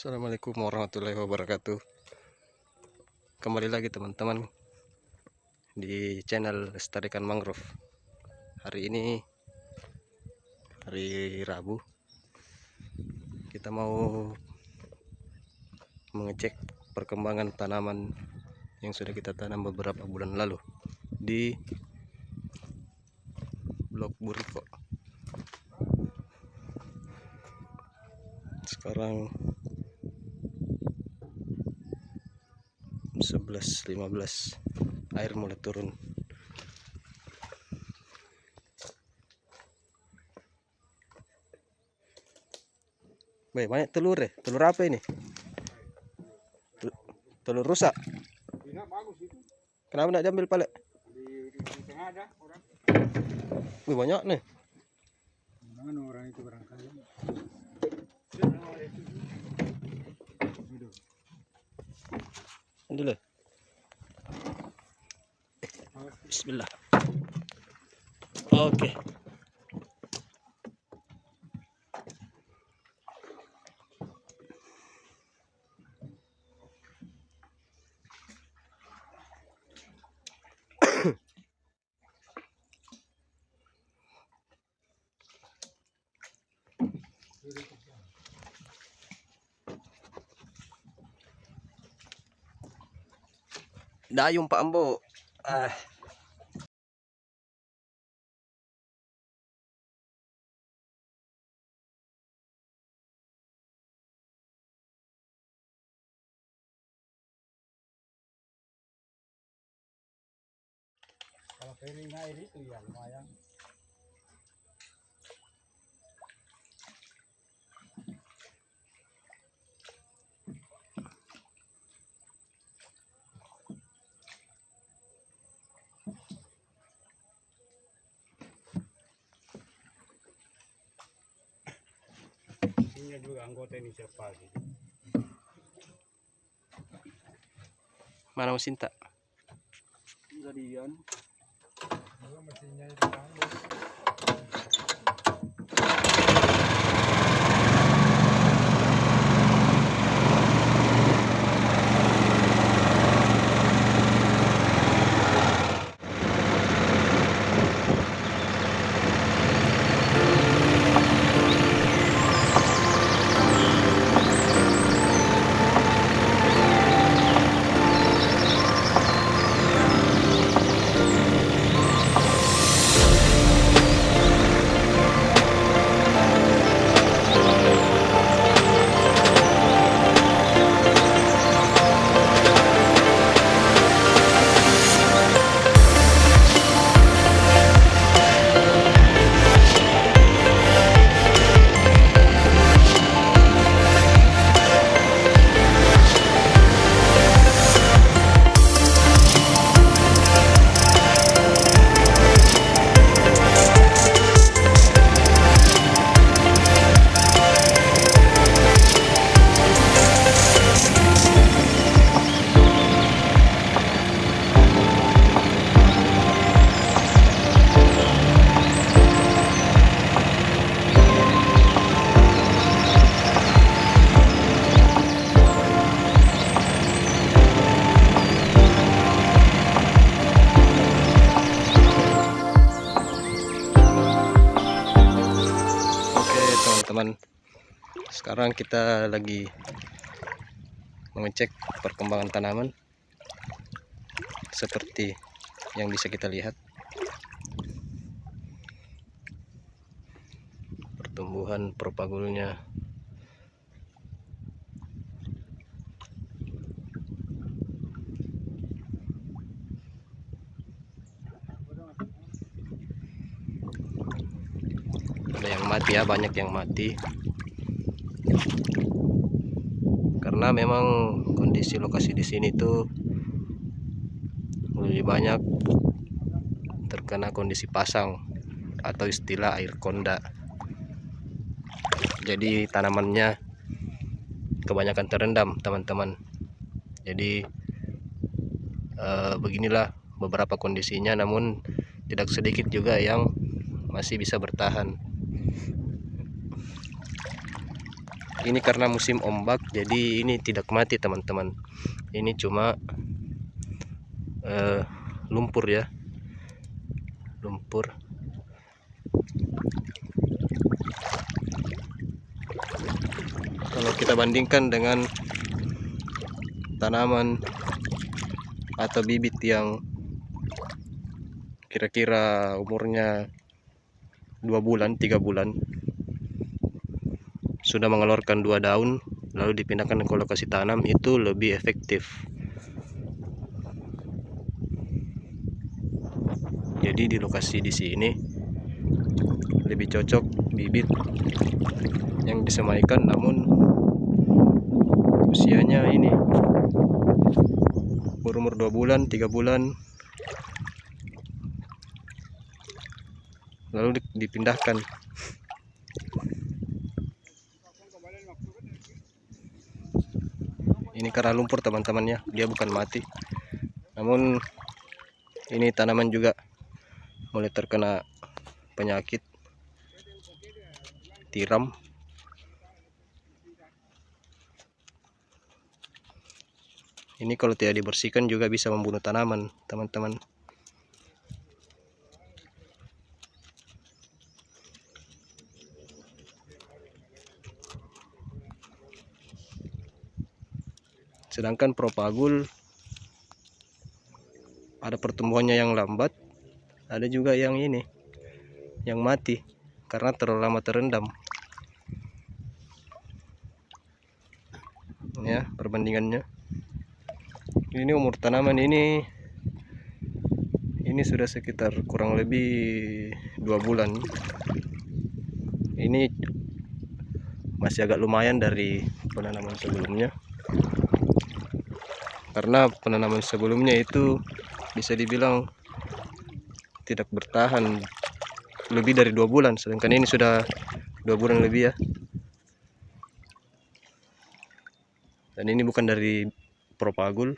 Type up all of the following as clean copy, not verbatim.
Assalamualaikum warahmatullahi wabarakatuh. Kembali lagi teman-teman di channel Lestarikan Mangrove. Hari ini hari Rabu, kita mau mengecek perkembangan tanaman yang sudah kita tanam beberapa bulan lalu di blok Buriko. Sekarang 11.15, air mulai turun. Baik, banyak telur ya. Telur apa ini? Telur rusak. Kenapa nak diambil pale? Di tengah ada orang. Wih, banyak nih. Mana orang itu barangkali. Dulu. Bismillah. Oke. Dayung Pak Ambo. Kalau kering air itu ya lumayan. Ini juga anggota ini siapa gitu. Mana mesin tak? Jadian. Mesinnya itu Teman, sekarang kita lagi mengecek perkembangan tanaman seperti yang bisa kita lihat. Pertumbuhan propagulnya ada yang mati ya, banyak yang mati karena memang kondisi lokasi di sini tuh lebih banyak terkena kondisi pasang atau istilah air konda. Jadi tanamannya kebanyakan terendam teman-teman. Jadi beginilah beberapa kondisinya, namun tidak sedikit juga yang masih bisa bertahan. Ini karena musim ombak, jadi ini tidak mati teman-teman. Ini cuma lumpur ya, lumpur. Kalau kita bandingkan dengan tanaman atau bibit yang kira-kira umurnya 2 bulan 3 bulan sudah mengeluarkan 2 daun lalu dipindahkan ke lokasi tanam, itu lebih efektif. Jadi di lokasi di sini lebih cocok bibit yang disemaikan namun usianya ini berumur 2 bulan 3 bulan lalu dipindahkan. Ini karena lumpur teman-temannya, dia bukan mati, namun ini tanaman juga mulai terkena penyakit tiram. Ini kalau tidak dibersihkan juga bisa membunuh tanaman teman-teman. Sedangkan propagul ada pertumbuhannya yang lambat, ada juga yang ini yang mati karena terlalu lama terendam. Ya, perbandingannya. Ini umur tanaman ini sudah sekitar kurang lebih 2 bulan. Ini masih agak lumayan dari penanaman sebelumnya, karena penanaman sebelumnya itu bisa dibilang tidak bertahan lebih dari 2 bulan, sedangkan ini sudah 2 bulan lebih ya. Dan ini bukan dari propagul,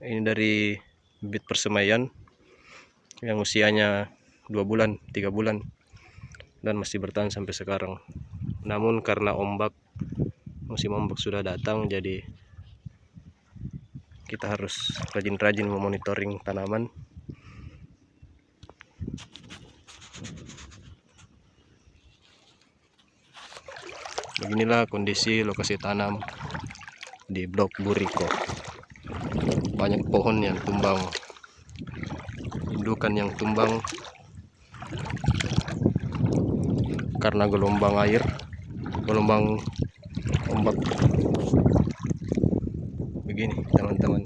ini dari bibit persemaian yang usianya 2 bulan 3 bulan dan masih bertahan sampai sekarang. Namun karena musim ombak sudah datang, jadi kita harus rajin-rajin memonitoring tanaman. Beginilah kondisi lokasi tanam di Blok Buriko. Banyak pohon yang tumbang, indukan yang tumbang karena gelombang ombak. Begini teman-teman,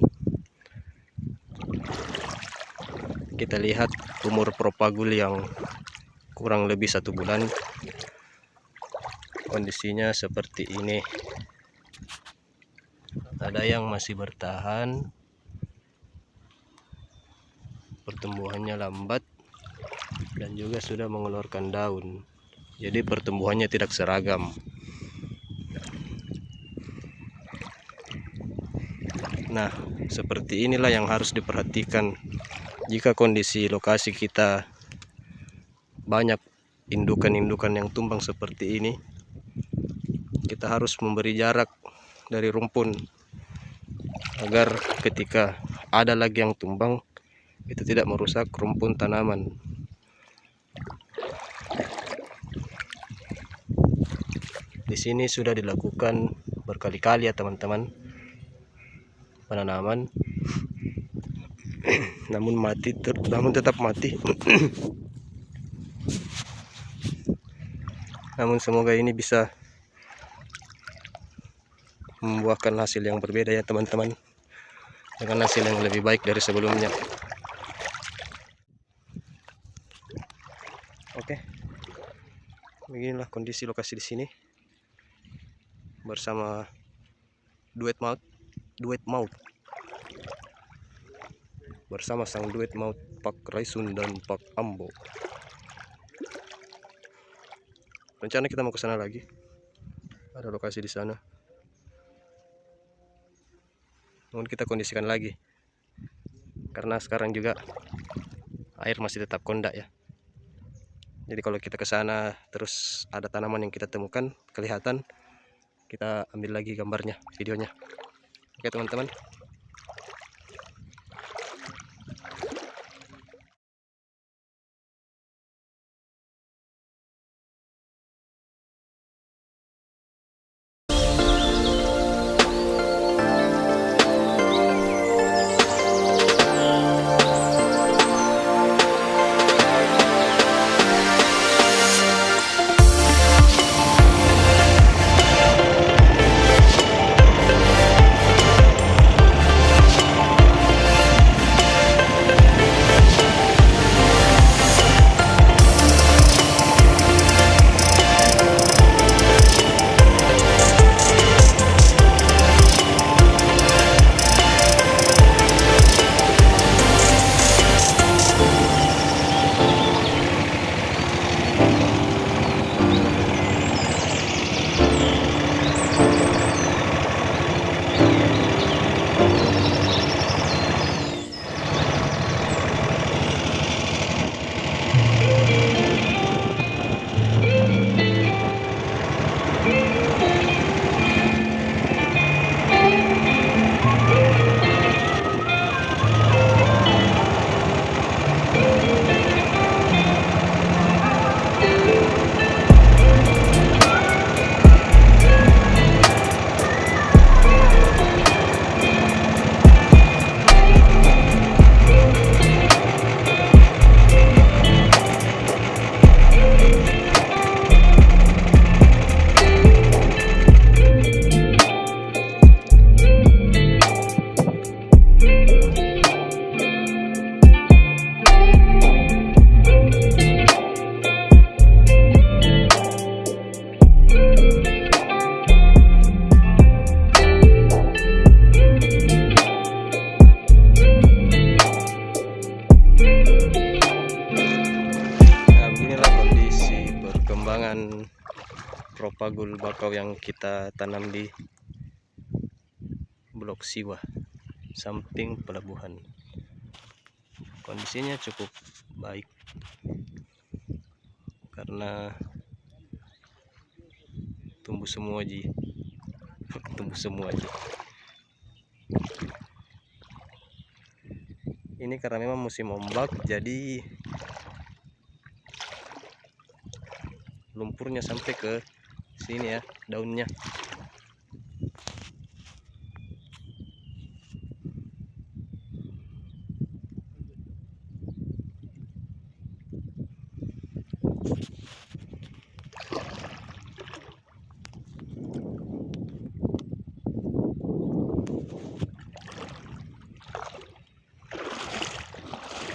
kita lihat umur propagul yang kurang lebih 1 bulan, kondisinya seperti ini. Ada yang masih bertahan, pertumbuhannya lambat, dan juga sudah mengeluarkan daun. Jadi pertumbuhannya tidak seragam. Nah, seperti inilah yang harus diperhatikan jika kondisi lokasi kita banyak indukan-indukan yang tumbang seperti ini. Kita harus memberi jarak dari rumpun agar ketika ada lagi yang tumbang itu tidak merusak rumpun tanaman. Di sini sudah dilakukan berkali-kali ya teman-teman penanaman, namun tetap mati. Namun semoga ini bisa membuahkan hasil yang berbeda ya teman-teman, dengan hasil yang lebih baik dari sebelumnya. Oke, beginilah kondisi lokasi di sini bersama duet maut bersama sang duet maut Pak Raisun dan Pak Ambo. Rencana kita mau ke sana lagi, ada lokasi di sana, namun kita kondisikan lagi karena sekarang juga air masih tetap kondak ya. Jadi kalau kita ke sana terus ada tanaman yang kita temukan kelihatan, kita ambil lagi gambarnya, videonya. Oke teman-teman. Nah, beginilah kondisi perkembangan propagul bakau yang kita tanam di Blok Siwa samping pelabuhan. Kondisinya cukup baik karena tumbuh semua ji. Tumbuh semua ji. Ini karena memang musim ombak, jadi lumpurnya sampai ke sini ya, daunnya.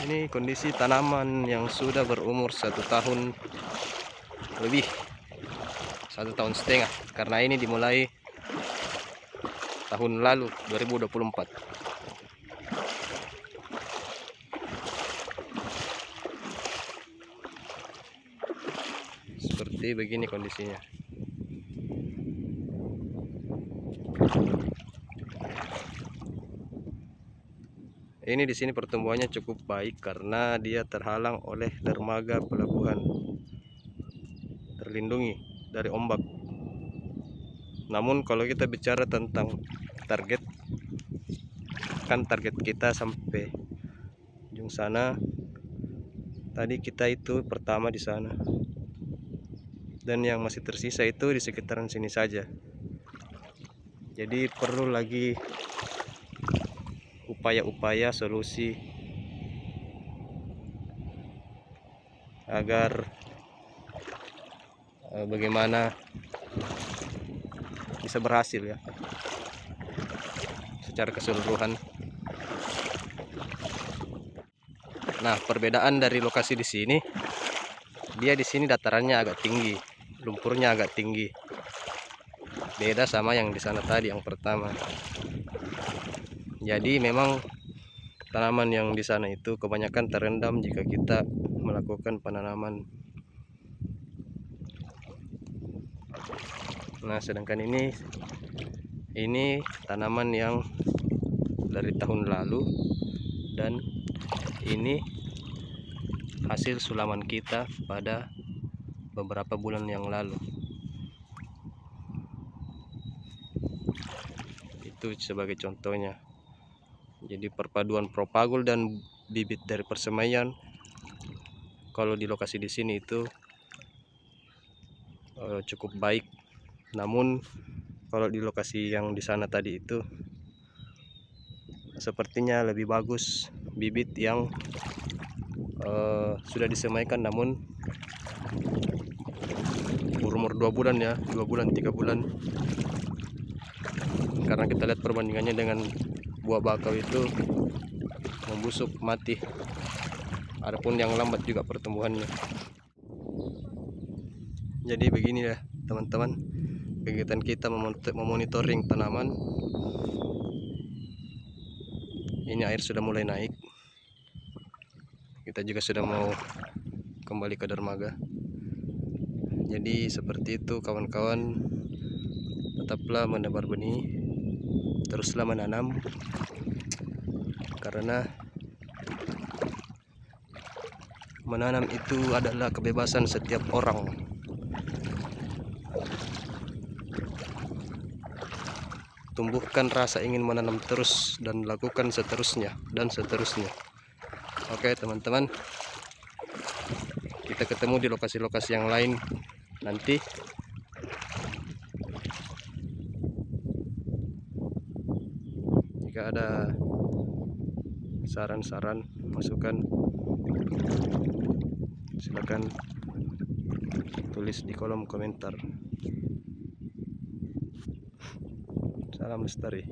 Ini kondisi tanaman yang sudah berumur 1 tahun lebih, 1,5 tahun, karena ini dimulai tahun lalu 2024. Seperti begini kondisinya. Ini di sini pertumbuhannya cukup baik karena dia terhalang oleh dermaga pelabuhan, terlindungi dari ombak. Namun kalau kita bicara tentang target, kan target kita sampai ujung sana. Tadi kita itu pertama di sana, dan yang masih tersisa itu di sekitaran sini saja. Jadi perlu lagi upaya-upaya solusi agar bagaimana bisa berhasil ya secara keseluruhan. Nah, perbedaan dari lokasi di sini, dia di sini datarannya agak tinggi, lumpurnya agak tinggi. Beda sama yang di sana tadi yang pertama. Jadi memang tanaman yang di sana itu kebanyakan terendam jika kita melakukan penanaman. Nah, sedangkan ini tanaman yang dari tahun lalu, dan ini hasil sulaman kita pada beberapa bulan yang lalu. Itu sebagai contohnya. Jadi perpaduan propagol dan bibit dari persemaian kalau di lokasi di sini itu cukup baik. Namun kalau di lokasi yang di sana tadi itu sepertinya lebih bagus bibit yang sudah disemaikan namun berumur 2 bulan ya, 2 bulan 3 bulan. Karena kita lihat perbandingannya dengan buah bakau itu membusuk mati. Adapun yang lambat juga pertumbuhannya. Jadi begini ya teman-teman, kegiatan kita memonitoring tanaman. Ini air sudah mulai naik. Kita juga sudah mau kembali ke dermaga. Jadi seperti itu kawan-kawan, tetaplah menebar benih, teruslah menanam, karena menanam itu adalah kebebasan setiap orang. Tumbuhkan rasa ingin menanam terus dan lakukan seterusnya dan seterusnya. Oke teman-teman, kita ketemu di lokasi-lokasi yang lain nanti. Jika ada saran-saran, masukan, silakan tulis di kolom komentar. Salam lestari.